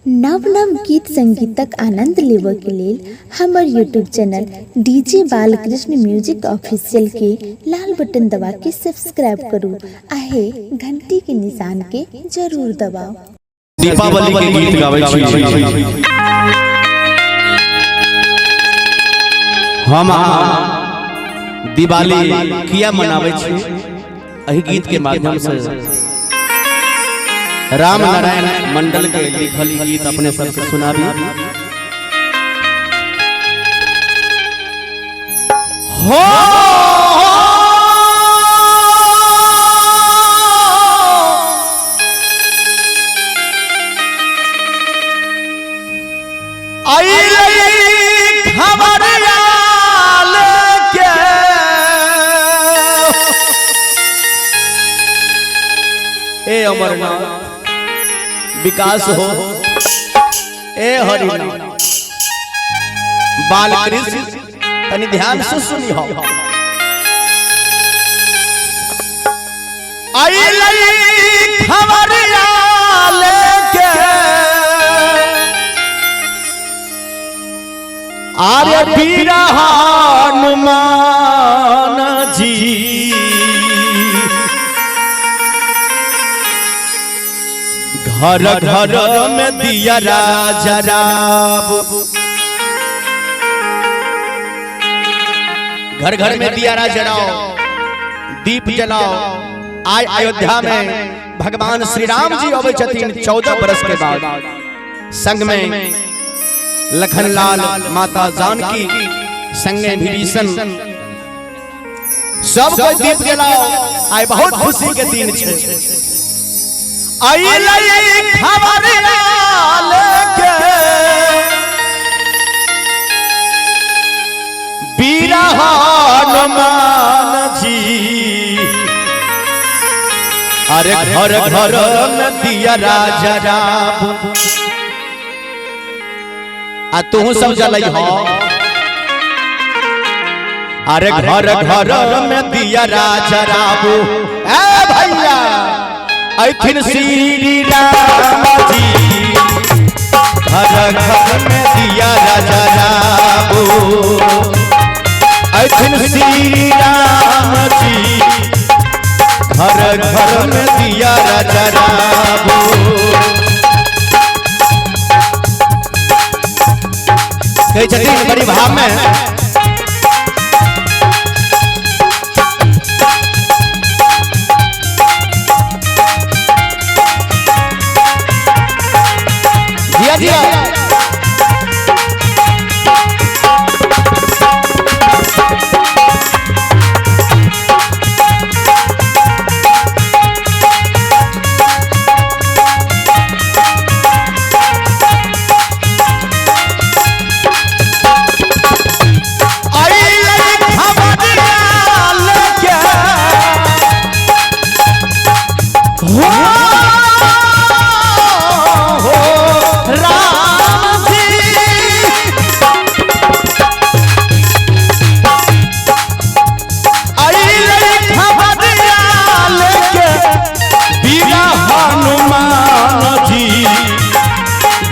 नव नव गीत संगीतक आनंद लेबऽ के लेल हमर YouTube channel DJ Balkrishna music official के लाल बटन दबा के सब्सक्राइब करू आहे घंटी के निशान के जरूर दबाओ। दीपावली के गीत गाबै छी हम दिवाली किया मनाबै छी एही गीत के माध्यम से राम नारायण मंडल के लिखल गीत अपने सबके सुनाबी। हो ए अमरनाथ विकास हो ए हरिनाथ बालकृष्ण तनी ध्यान से सुनी हो आई लई खबरिया लेके आरे पीरा हनुमान जी घर घर में दिया जराब घर घर में दिया जलाओ दीप जलाओ। आज अयोध्या में भगवान श्री राम जी अबै छथिन 14 बरस के बाद संग में लखनलाल माता जानकी संगे विभीषण सब कोई दीप जलाओ। आज बहुत खुशी के दिन छे। आई लई खबरिया लेके बीरा हनुमान जी अरे घर घर में दिया जराब आ तू सब जलई हो अरे घर घर में दिया जराब। ए भैया ऐथिन श्री राम जी घर घर में दिया जराबो। ऐथिन श्री राम जी घर घर में दिया जराबो। कई छथिन बड़ी भाव में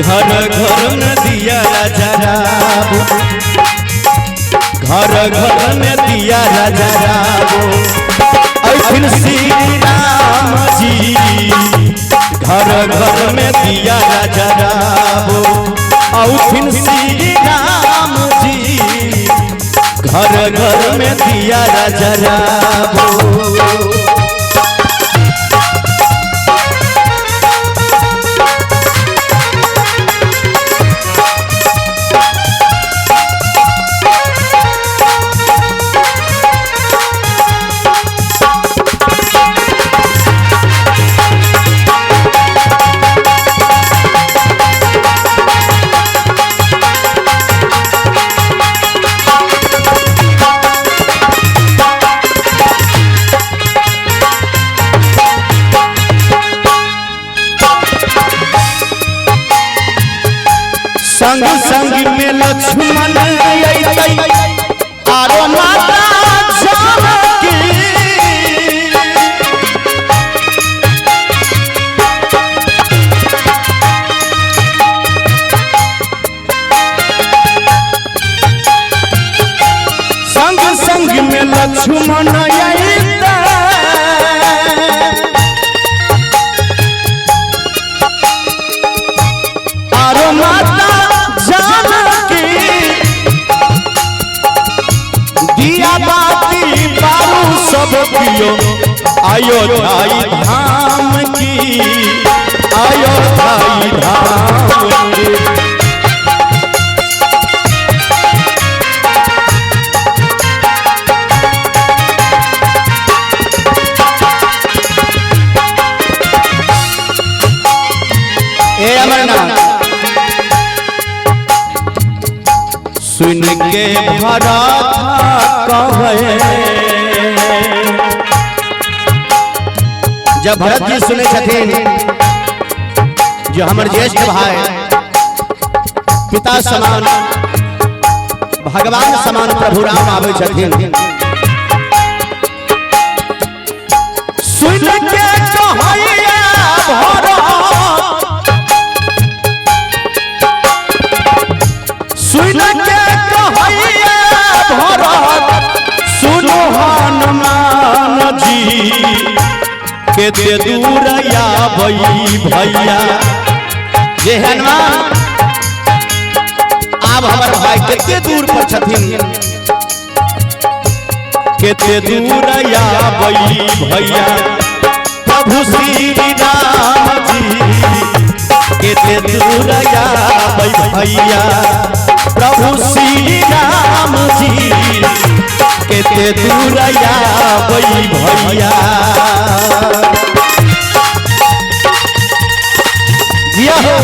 घर घर में दिया जराब घर घर में दिया जराब। ऐथिन श्री राम जी घर घर में दिया जराब। ऐथिन श्री राम जी घर घर में दिया जराब। संग संग में लक्ष्मण आरो माता जानकी सब पियो अयोध्या धाम की, अयोध्या धाम की। ए अमरनाथ सुन के भरा था कहे, जब भरत जी सुने छथिन जो हमर ज्येष्ठ भाई पिता समान भगवान समान प्रभु राम आवे छथिन, सुन के कहैया भरत, सुन के कहैया भरत, सुनो हनुमान जी केते दूर आबई भैया। ये हनुमान आप हमार भाई केते दूर पर छथिन, केते दूर आबई भैया। प्रभु श्री राम जी केते दूर आबई भैया, प्रभु श्री राम जी केते दूर आबई भैया। जिया हो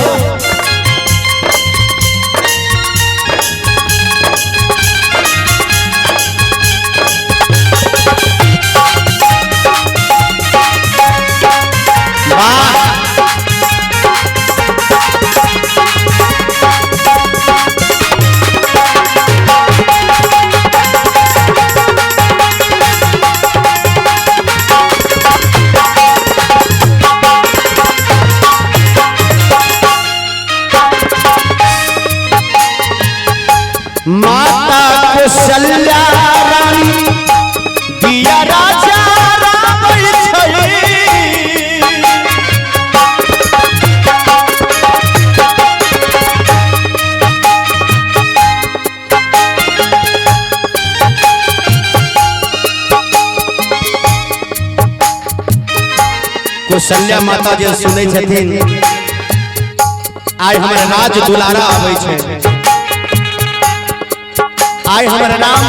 माता कौशल्या रानी दिया राजा राम छई, कौशल्या माता जे सुनै छथिन आइ हमर राज दुलारा आबै छै, आइ हमर राम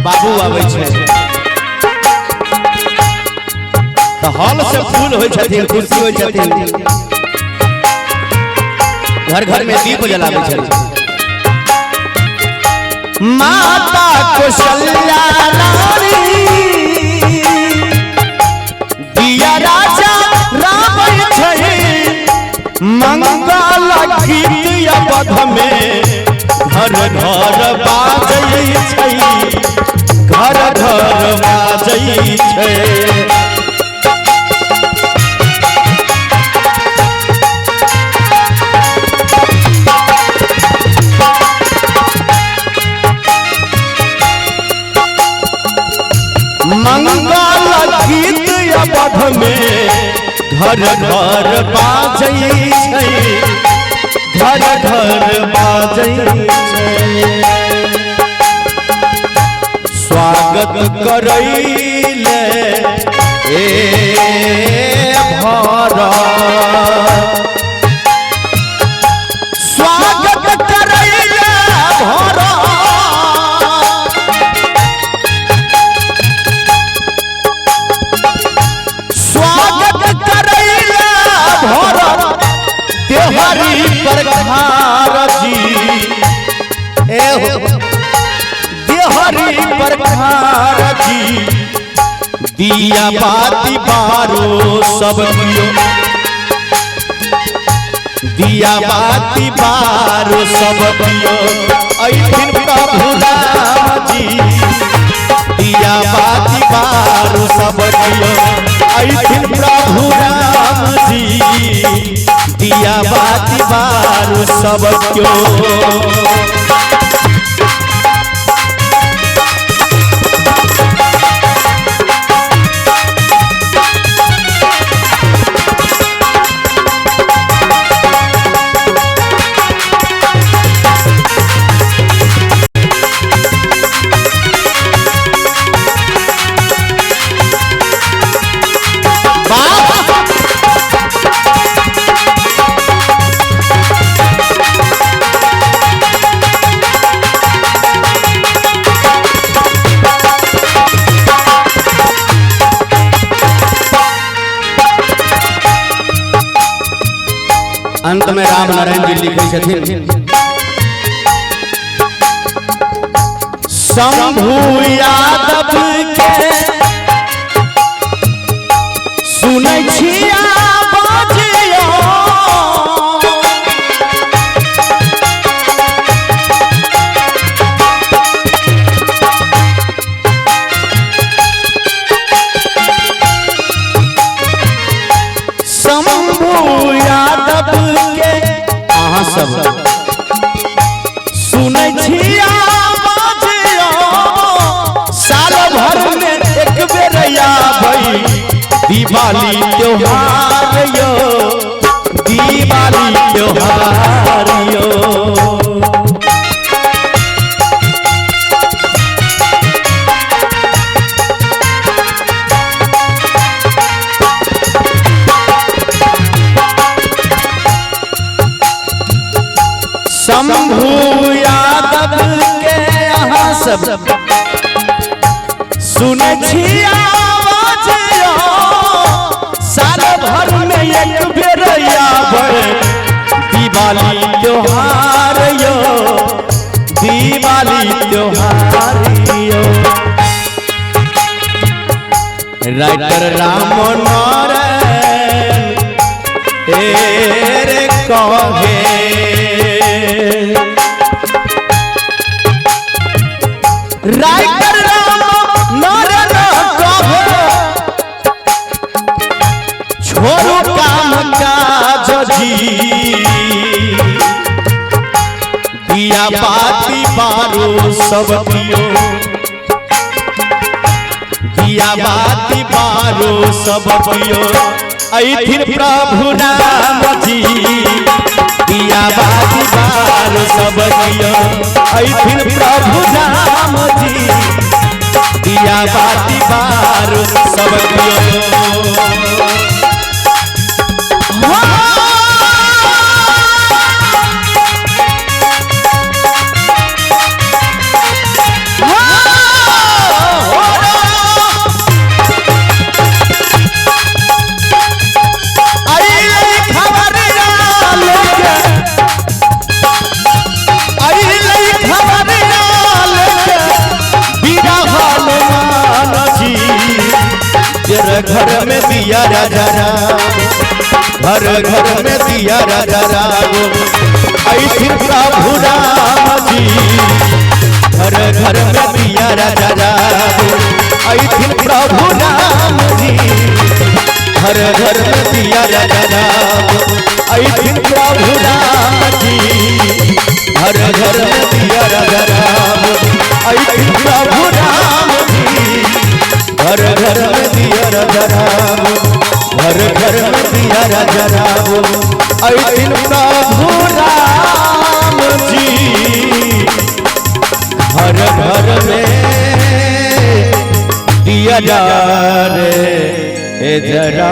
बाबू आबै छै, तो हॉल से फूल होइ छथिन, खुशी होइ छथिन, घर घर में दीप जलाबै छथिन। माता कौशल्या रानी दिया राजा राम छै, मंगल गीत अवध में घर घर बाजै छै, घर घर बाजै छै। मंगल गीत अवध में घर घर बाजै छै, घर घर बाजै छै। स्वागत करैले ए भरत, स्वागत करैले भरत, स्वागत करैले भरत देहरी प्रखार जी। ए हो देहरी प्रखार जी, दिया बाती बारो सब पियो, दिया बाती बारो सब पियो, ऐठिन प्रभु राम जी दिया बाती बारो सब पियो, ऐठिन प्रभु राम जी दिया बाती बारो सब क्यों। में राम नारायण जी लिखे छथिन शंभु यादव के सुनै छिया बाजियो शंभु यादव के अहाँ सब सुनै छिया साल भर में एक बेर आबै दिवाली त्योहार यो दिवाली त्योहार यो शंभु यादव के यहाँ सब सुनै छिया बाजियो साल भर में एक बेर आबै दिवाली त्योहार यो दिवाली त्योहार यो राइटर राम नारायण तेरे कहे राइटर छोड़ो काम काज जी दिया बाती बारो सब दियो दिया बाती बारो सब दियो ऐथिन प्रभु राम जी दिया बाती बारो सब दियो ऐथिन प्रभु राम जी दिया बाती बारो सब दियो घर में दिया राजा हर घर में दिया राजा ऐथिन प्रभु राम जी हर घर में दिया राजा ऐथिन प्रभु राम जी हर घर में दिया राजा ऐथिन प्रभु राम जी हर घर में दिया राजा ऐथिन प्रभु राम जी हर घर में दिया राजा राम हर घर में दिया राजा राम ऐथिन प्रभु राम जी हर घर में दिया जा रे जरा